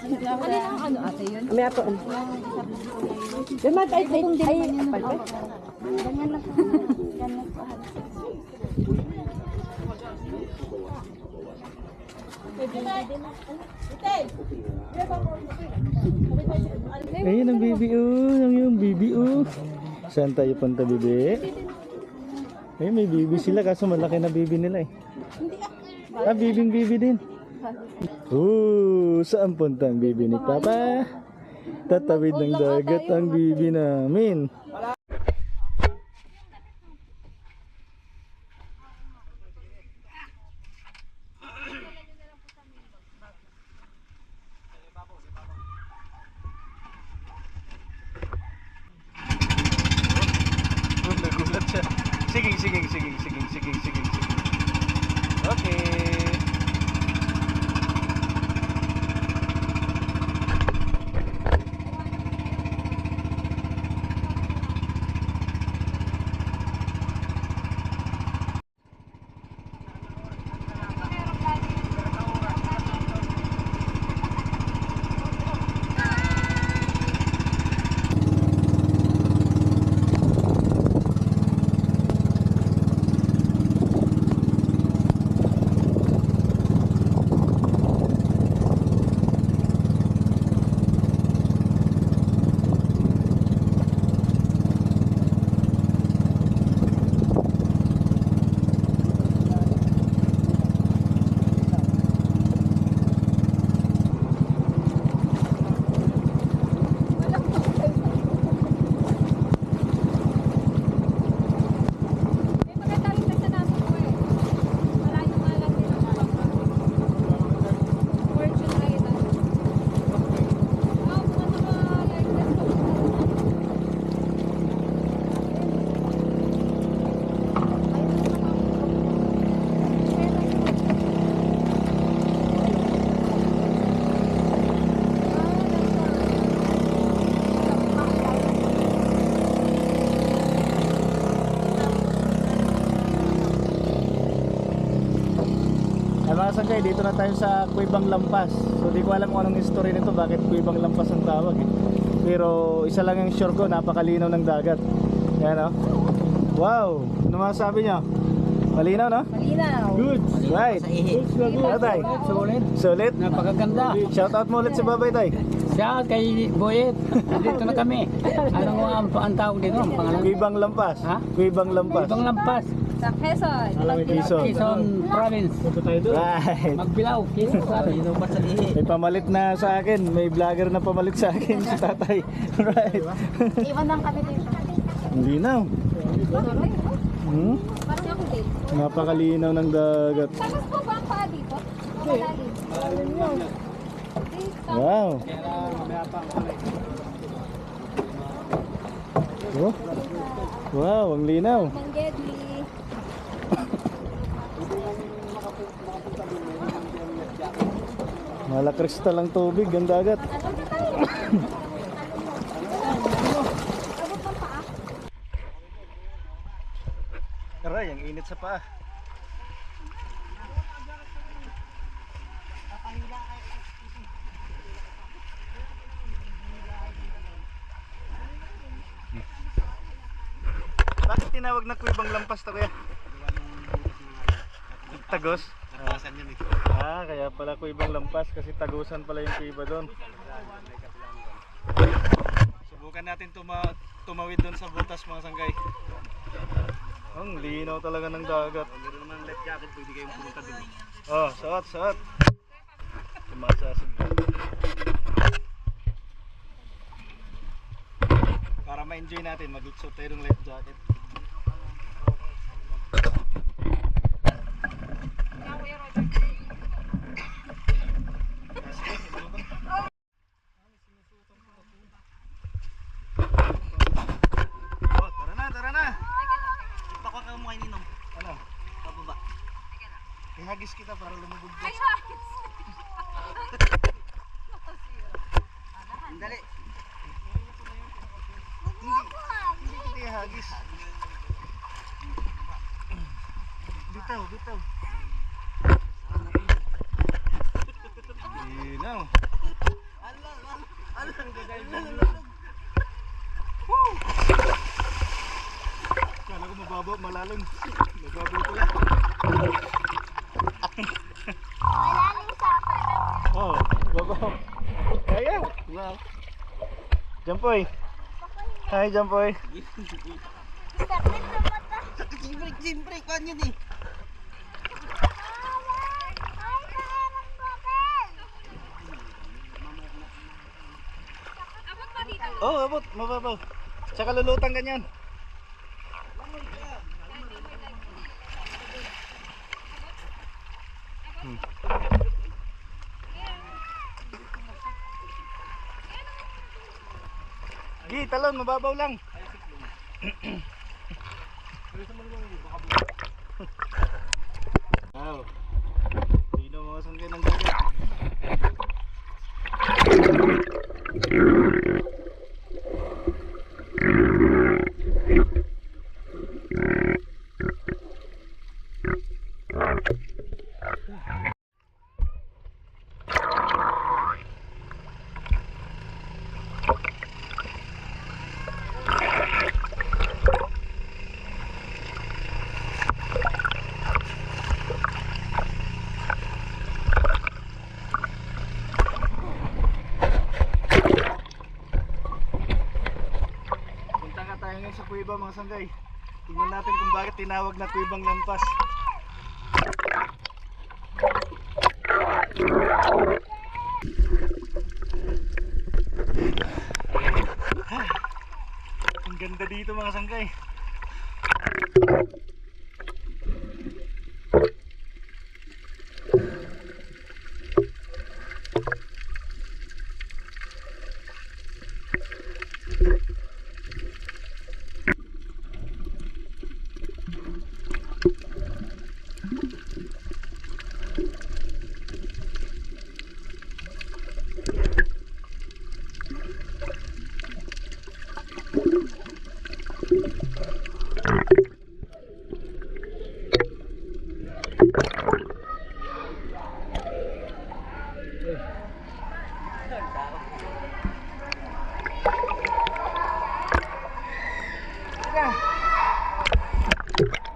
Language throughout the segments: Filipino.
Ano ate yun? May ato. Damat ay palpe. Ganyan lang po. Ganyan po. Ayun ang bibi yung bibi Saan tayo punta bibi? Ay may bibi sila kaso malaki na bibi nila eh. Bibing bibi din. Saan punta ang bibi ni Papa? Tatawid ng dagat ang bibi namin. Nagulat siya. Sige. Okay. Mga sanggay, dito na tayo sa Kuibang Lampas. So di ko alam kung anong history nito, bakit Kuibang Lampas ang tawag eh. Pero isa lang yung sure ko, napakalinaw ng dagat. Yan o. Wow! Ano masasabi nyo? Malinaw no? Malinaw. Good! Right! Ano tayo? Sulit. Sulit? Napakaganda. Shoutout mo ulit si Babay tay. Siya kay Boyet. Dito na kami. Ano ang tawag dito? Ang pangalan? Kuibang Lampas. Ha? Kuibang Lampas. Ibang Lampas. Sa Quezon. Quezon. Quezon Province. Right! Magbilaw. Quezon Province. May pamalit na sa akin. May vlogger na pamalit sa akin si tatay. Right. Iwan lang kami dito. Linaw. Parang ako din. Napakalinaw ng dagat. Tapos po ba ang paa dito? Malalim. Wow. Oh. Wow, ang linaw. Manggedli. Malakristal ang tubig, ang dagat. Aray, ang init sa paa. Bakit tinawag na Kuibang Lampas to kuya? Tagos? Tagusan yun eh. Kaya pala Kuibang Lampas kasi tagusan pala yung kuiba doon. Subukan natin tumawid doon sa butas mga sanggay. Ang linaw talaga ng dagat. Meron naman life jacket, pwede kayong pumunta din. Oh, suot. Tumasasag. Para ma-enjoy natin, mag-suot tayo ng life jacket. Oh, tara na. Baka ka mo kainom. Ano? Pababa. Ihagis kita para lumubog ka. Dali. Hindi kita ihagis. Bitaw. Linaw. Kala ko mababaw, malalim. Mababaw pala. Malalim sa akin. Oh, mababaw. Kaya. Wow. Jampoy. Hi, Jampoy. Sakit sa mata. Sakit siyempre. Kwan yun eh. Ay, kailang papel. Oh, abot. Mababaw. Tsaka lulutang ganyan. Gi, talon, mababaw lang. Wow. Sino mga sangkay ng dagat? Punta nga tayo ngayon sa kuweba mga sanggay. Tingnan natin kung bakit tinawag na kuwebang lampas. Ang ganda dito mga sanggay.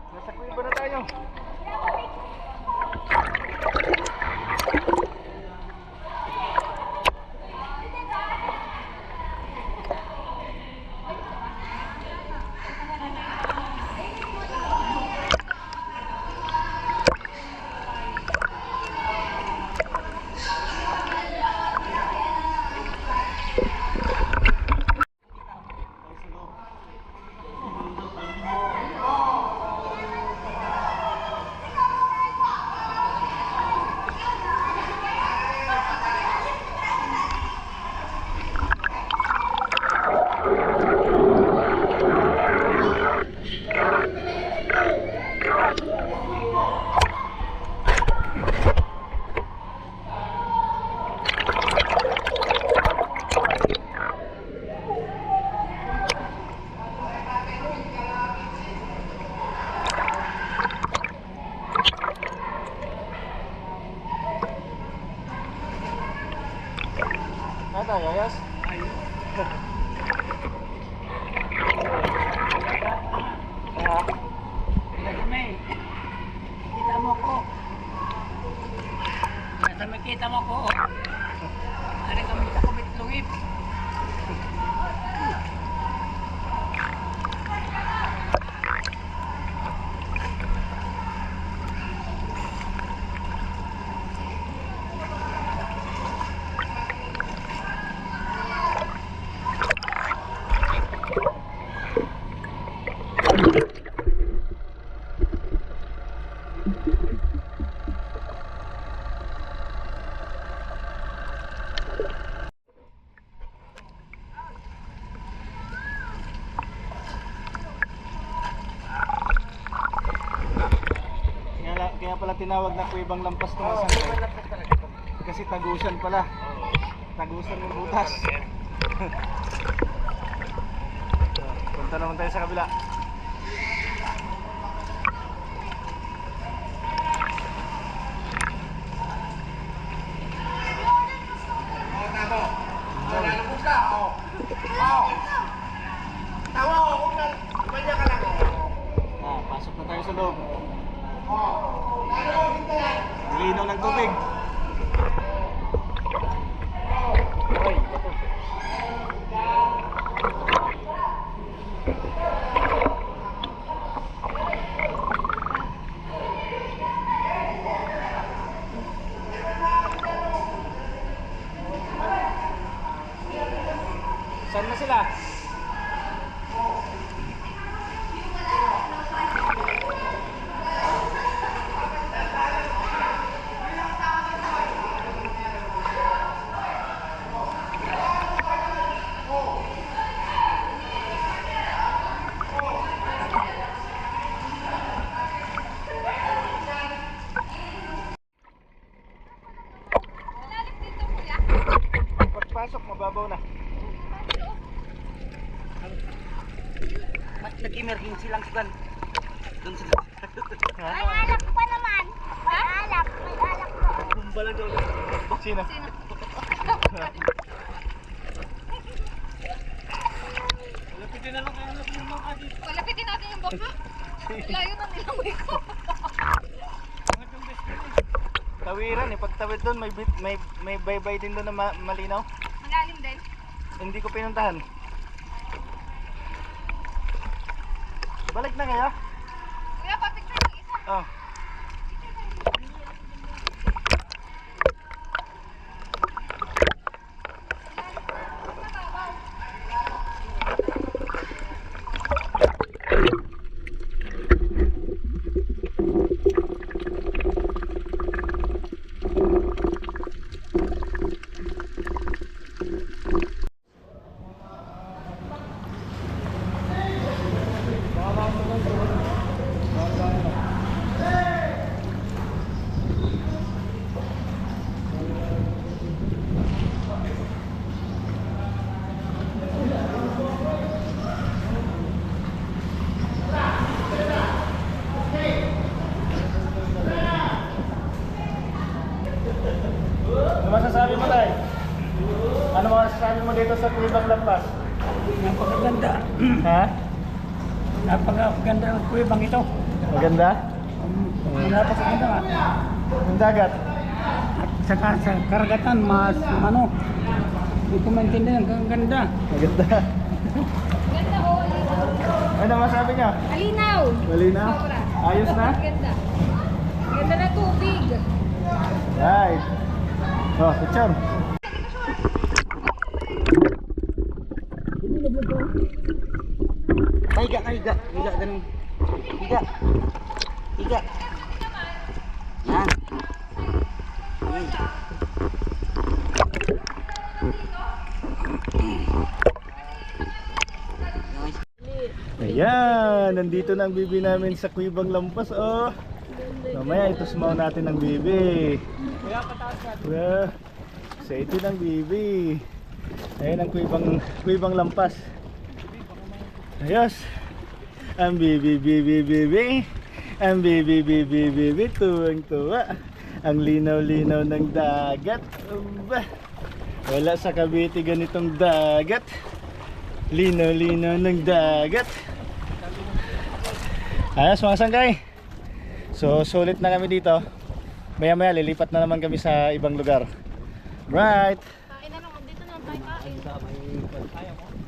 Nasa kuweba na tayo. Ano, yayas? Kita mo ko. Basta makita mo ko. Ari kami sa kubit lungip. Kaya pala tinawag na kuwebang lampas to mga sanggay. Kasi tagusan pala. Tagusan ng butas. Punta naman tayo sa kabila. Tama. Saan na sila? Pagpasok, mababaw na. Nag-emergency lang si Juan. Doon sa... May alak pa naman. May alak. May alak pa. Bumbalan daw. Sino? Lapitin na lang kayo ng mga kadit. Palapitin natin yung baka. Layo na nilangoy ko. Tawiran eh, pagtawid doon may baybay din doon na malinaw. Malalim din. Hindi ko pinuntahan. Balik na kaya? Kuya, papicture yung isa. Oh. Ano masasabi mo, Tay? Ano masasabi mo dito sa Kuibang Lampas? Napakaganda. Ha? Napakaganda ang kuwebang ito. Maganda? Napakaganda nga. Yung dagat? At saka sa karagatan, mas ano, hindi ko maintindihan, ang ganda. Maganda. Ganda o, malinaw. Ano masabi niya? Malinaw. Malinaw? Sobra. Ayos na? Ganda. Ganda na tubig. Right. Oh, picture. Higa, higa. Higa, ganun. Higa. Higa. Yan. Ayan, nandito na ang bibi namin sa Kuibang Lampas. Oh. Mamaya ito sumaw natin ng bibi. Yeah. Sa ito ng bibi. Ayan ang Kuibang Lampas. Ayos. Ang bibi. Ang bibi. Tuwang-tuwa. Ang linaw-linaw ng dagat. Aba. Wala sa Cavite ganitong dagat. Linaw-linaw ng dagat. Ayos mga sanggay. So sulit na kami dito. Maya-maya lilipat na naman kami sa ibang lugar. Right. Kain na lang. Dito na tayo kain.